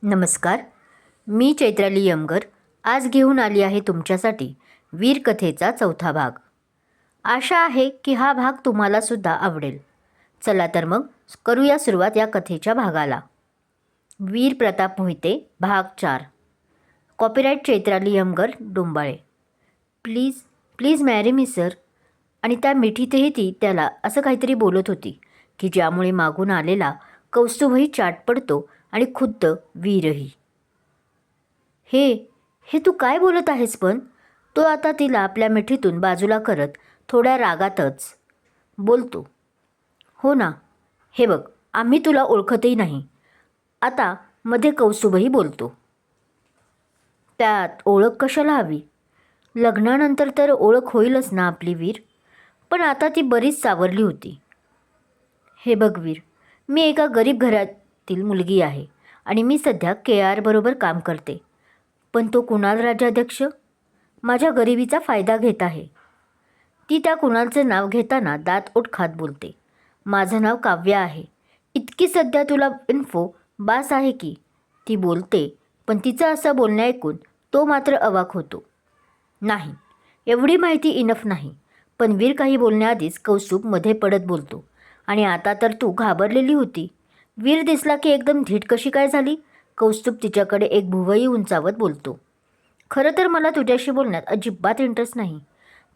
नमस्कार. मी चैत्राली यमगर आज घेऊन आली आहे तुमच्यासाठी वीर कथेचा चौथा भाग. आशा आहे की हा भाग तुम्हाला सुद्धा आवडेल. चला तर मग करूया सुरुवात या कथेच्या भागाला. वीर प्रताप मोहिते भाग 4. Copyright Chaitrali Yamgar Dombale. Please please marry me sir. आणि त्या मिठीतही ती त्याला असं काहीतरी बोलत होती की ज्यामुळे मागून आलेला कौस्तुभही चाट पडतो आणि खुद्द वीरही. हे हे तू काय बोलत आहेस? पण तो आता तिला आपल्या मिठीतून बाजूला करत थोड्या रागातच बोलतो. हो ना, हे बघ, आम्ही तुला ओळखतही नाही. आता मध्ये कौस्तुभही बोलतो. त्यात ओळख कशाला हवी? लग्नानंतर तर ओळख होईलच ना आपली वीर. पण आता ती बरीच सावरली होती. हे बघ वीर, मी एका गरीब घरातील मुलगी आहे आणि मी सध्या KR बरोबर काम करते. पण तो कुणाल राज्याध्यक्ष माझ्या गरिबीचा फायदा घेत आहे. ती त्या कुणालचं नाव घेताना दात ओठ खात बोलते. माझं नाव काव्या आहे. इतकी सध्या तुला इन्फो बास आहे की. ती बोलते, पण तिचं असं बोलणं ऐकून तो मात्र अवाक होतो. नाही, एवढी माहिती इनफ नाही. पण वीर काही बोलण्याआधीच कौस्तुभ मध्ये पडत बोलतो. आणि आता तर तू घाबरलेली होती. वीर दिसला की एकदम धीट कशी काय झाली? कौस्तुभ तिच्याकडे एक भुवई उंचावत बोलतो. खरं तर मला तुझ्याशी बोलण्यात अजिबात इंटरेस्ट नाही.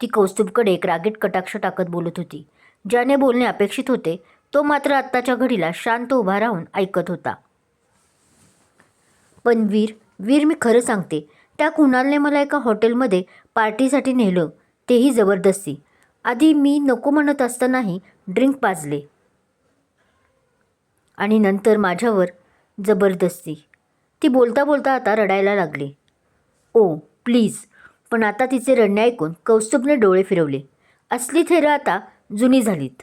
ती कौस्तुभकडे एक रागीट कटाक्ष टाकत बोलत होती. ज्याने बोलणे अपेक्षित होते तो मात्र आत्ताच्या घडीला शांत उभा राहून ऐकत होता. पण वीर मी खरं सांगते, त्या कुणालने मला एका हॉटेलमध्ये पार्टीसाठी नेलं, तेही जबरदस्ती. आधी मी नको म्हणत असतानाही ड्रिंक पाजले आणि नंतर माझ्यावर जबरदस्ती. ती बोलता बोलता आता रडायला लागली. ओ प्लीज. पण आता तिचे रडणे ऐकून कौस्तुभने डोळे फिरवले. असली थेरं आता जुनी झालीत.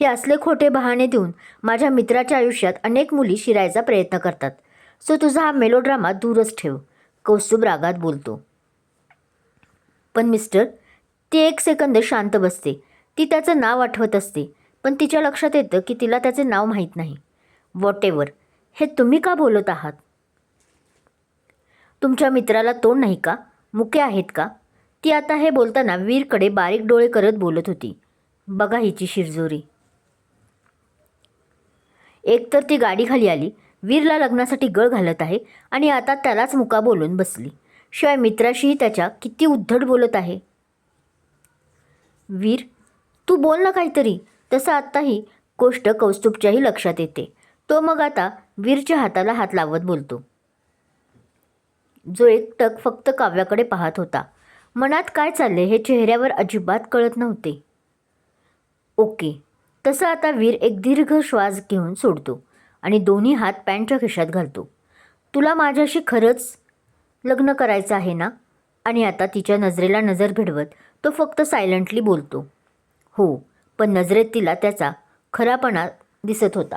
हे असले खोटे बहाणे देऊन माझ्या मित्राच्या आयुष्यात अनेक मुली शिरायचा प्रयत्न करतात. सो तुझा हा मेलोड्रामा दूरच ठेव. कौस्तुभ रागात बोलतो. पण मिस्टर, ती एक सेकंद शांत बसते. ती त्याचं नाव आठवत असते, पण तिच्या लक्षात येतं की तिला त्याचे नाव माहीत नाही. व्हॉटेवर, हे तुम्ही का बोलत आहात? तुमच्या मित्राला तोंड नाही का? मुके आहेत का? ती आता हे बोलताना वीरकडे बारीक डोळे करत बोलत होती. बघा हिची शिरजोरी. एकतर ती गाडी खाली आली, वीरला लग्नासाठी गळ घालत आहे आणि आता त्यालाच मुका बोलून बसली. शिवाय मित्राशीही त्याच्या किती उद्धट बोलत आहे. वीर, तू बोल ना काहीतरी. तसं आत्ता ही गोष्ट कौस्तुभच्याही लक्षात येते. तो मग आता वीरच्या हाताला हात लावत बोलतो. जो एकटक फक्त काव्याकडे पाहत होता. मनात काय चालले हे चेहऱ्यावर अजिबात कळत नव्हते. ओके. तसं आता वीर एक दीर्घ श्वास घेऊन सोडतो आणि दोन्ही हात पॅन्टच्या खिशात घालतो. तुला माझ्याशी खरंच लग्न करायचं आहे ना? आणि आता तिच्या नजरेला नजर भिडवत तो फक्त सायलेंटली बोलतो. हो. पण नजरेत तिला त्याचा खरापणा दिसत होता.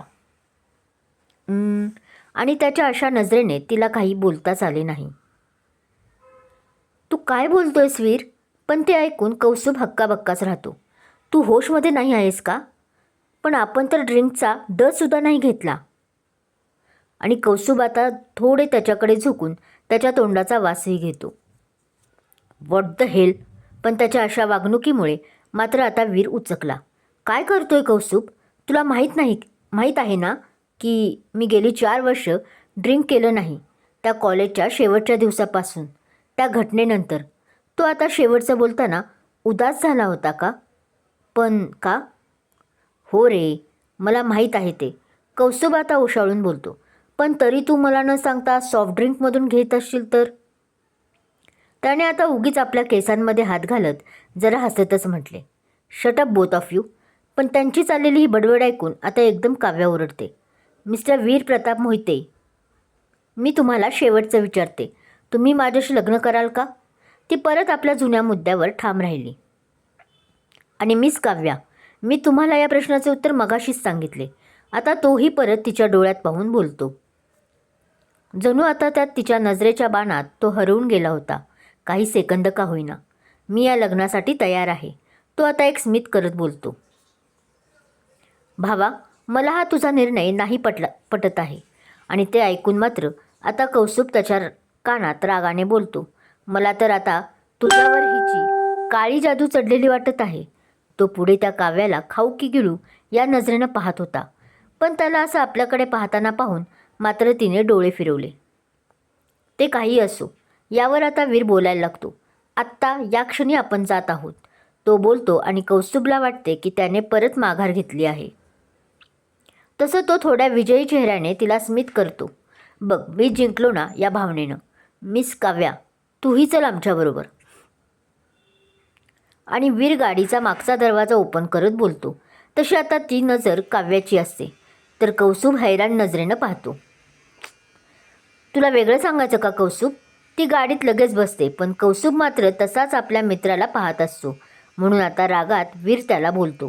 आणि त्याच्या अशा नजरेने तिला काही बोलताच आले नाही. तू काय बोलतोयस वीर? पण ते ऐकून कौस्तुभ हक्काबक्काच राहतो. तू होशमध्ये नाही आहेस का? पण आपण तर ड्रिंकचा डससुद्धा नाही घेतला. आणि कौस्तुभ आता थोडे त्याच्याकडे झुकून त्याच्या तोंडाचा वासही घेतो. What the hell. पण त्याच्या अशा वागणुकीमुळे मात्र आता वीर उचकला. काय करतोय कौस्तुभ? तुला माहीत आहे ना की मी गेली 4 वर्ष ड्रिंक केलं नाही. त्या कॉलेजच्या शेवटच्या दिवसापासून, त्या घटनेनंतर. तो आता शेवटचं बोलताना उदास झाला होता का? पण का? हो रे, मला माहीत आहे ते. कौस्तुभ आता ओशाळून बोलतो. पण तरी तू मला न सांगता सॉफ्ट ड्रिंकमधून घेत असशील तर? त्याने आता उगीच आपल्या केसांमध्ये हात घालत जरा हसतच म्हटले. Shut up both of you. पण त्यांची चाललेली ही बडबड ऐकून आता एकदम काव्या ओरडते. मिस्टर वीर प्रताप मोहिते, मी तुम्हाला शेवटचं विचारते. तुम्ही माझ्याशी लग्न कराल का? ती परत आपल्या जुन्या मुद्द्यावर ठाम राहिली. आणि मिस काव्या, मी तुम्हाला या प्रश्नाचे उत्तर मगाशीच सांगितले. आता तोही परत तिच्या डोळ्यात पाहून बोलतो. जणू आता त्यात तिच्या नजरेच्या बाणात तो हरवून गेला होता. काही सेकंद का होईना. मी या लग्नासाठी तयार आहे. तो आता एक स्मित करत बोलतो. भावा, मला हा तुझा निर्णय नाही पटत आहे. आणि ते ऐकून मात्र आता कौस्तुभ त्याच्या कानात रागाने बोलतो, मला तर आता तुझ्यावर हिची काळी जादू चढलेली वाटत आहे. तो पुढे त्या काव्याला खाऊ की गिळू या नजरेनं पाहत होता, पण त्याला असं आपल्याकडे पाहताना पाहून मात्र तिने डोळे फिरवले. ते काही असो, यावर आता वीर बोलायला लागतो. आत्ता या क्षणी आपण जात आहोत, तो बोलतो आणि कौस्तुभला वाटते की त्याने परत माघार घेतली आहे. तसं तो थोड्या विजयी चेहऱ्याने तिला स्मित करतो. बघ, मी जिंकलो ना या भावनेनं. मिस काव्या, तूही चल आमच्याबरोबर. आणि वीर गाडीचा मागचा दरवाजा ओपन करत बोलतो. तशी आता ती नजर काव्याची असते, तर कौस्तुभ हैराण नजरेनं पाहतो. तुला वेगळं सांगायचं का कौस्तुभ? ती गाडीत लगेच बसते, पण कौस्तुभ मात्र तसाच आपल्या मित्राला पाहत असतो. म्हणून आता रागात वीर त्याला बोलतो,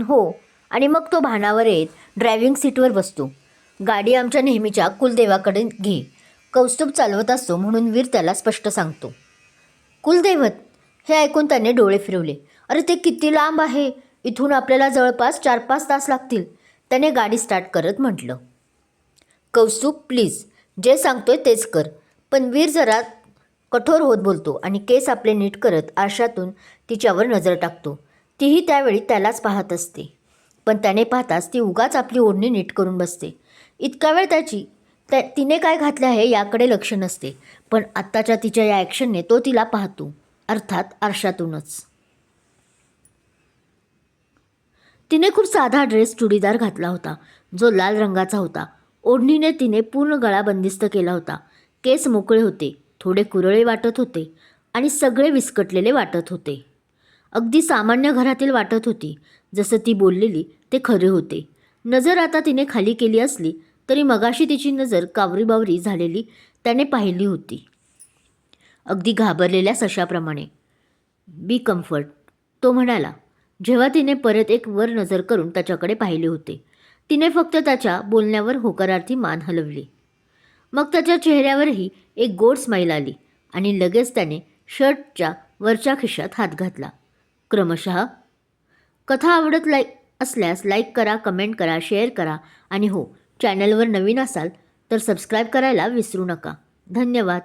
हो. आणि मग तो भानावर येत ड्रायव्हिंग सीटवर बसतो. गाडी आमच्या नेहमीच्या कुलदेवाकडे घे. कौस्तुभ चालवत असतो म्हणून वीर त्याला स्पष्ट सांगतो. कुलदैवत? हे ऐकून त्याने डोळे फिरवले. अरे ते किती लांब आहे, इथून आपल्याला जवळपास 4-5 तास लागतील, त्याने गाडी स्टार्ट करत म्हटलं. कौस्तुभ प्लीज, जे सांगतोय तेच कर. पण वीर जरा कठोर होत बोलतो आणि केस आपले नीट करत आरशातून तिच्यावर नजर टाकतो. तीही त्यावेळी त्यालाच पाहत असते, पण त्याने पाहताच ती उगाच आपली ओढणी नीट करून बसते. इतका वेळ तिने काय घातले आहे याकडे लक्ष नसते, पण आत्ताच्या तिच्या या ॲक्शनने तो तिला पाहतो, अर्थात आरशातूनच. तिने खूप साधा ड्रेस चुडीदार घातला होता, जो लाल रंगाचा होता. ओढणीने तिने पूर्ण गळा बंदिस्त केला होता. केस मोकळे होते, थोडे कुरळे वाटत होते आणि सगळे विस्कटलेले वाटत होते. अगदी सामान्य घरातील वाटत होती. जसं ती बोललेली ते खरे होते. नजर आता तिने खाली केली असली तरी मगाशी तिची नजर कावरीबावरी झालेली त्याने पाहिली होती, अगदी घाबरलेल्या सशाप्रमाणे. बी कम्फर्ट, तो म्हणाला, जेव्हा तिने परत एक वर नजर करून त्याच्याकडे पाहिले होते. तिने फक्त त्याच्या बोलण्यावर होकारार्थी मान हलवली. मग त्याच्या चेहऱ्यावरही एक गोड स्माईल आली आणि लगेच त्याने शर्टच्या वरच्या खिशात हात घातला. क्रमशः. कथा आवडत असल्यास लाईक करा, कमेंट करा, शेअर करा आणि हो, चॅनलवर नवीन असाल तर सबस्क्राईब करायला विसरू नका. धन्यवाद.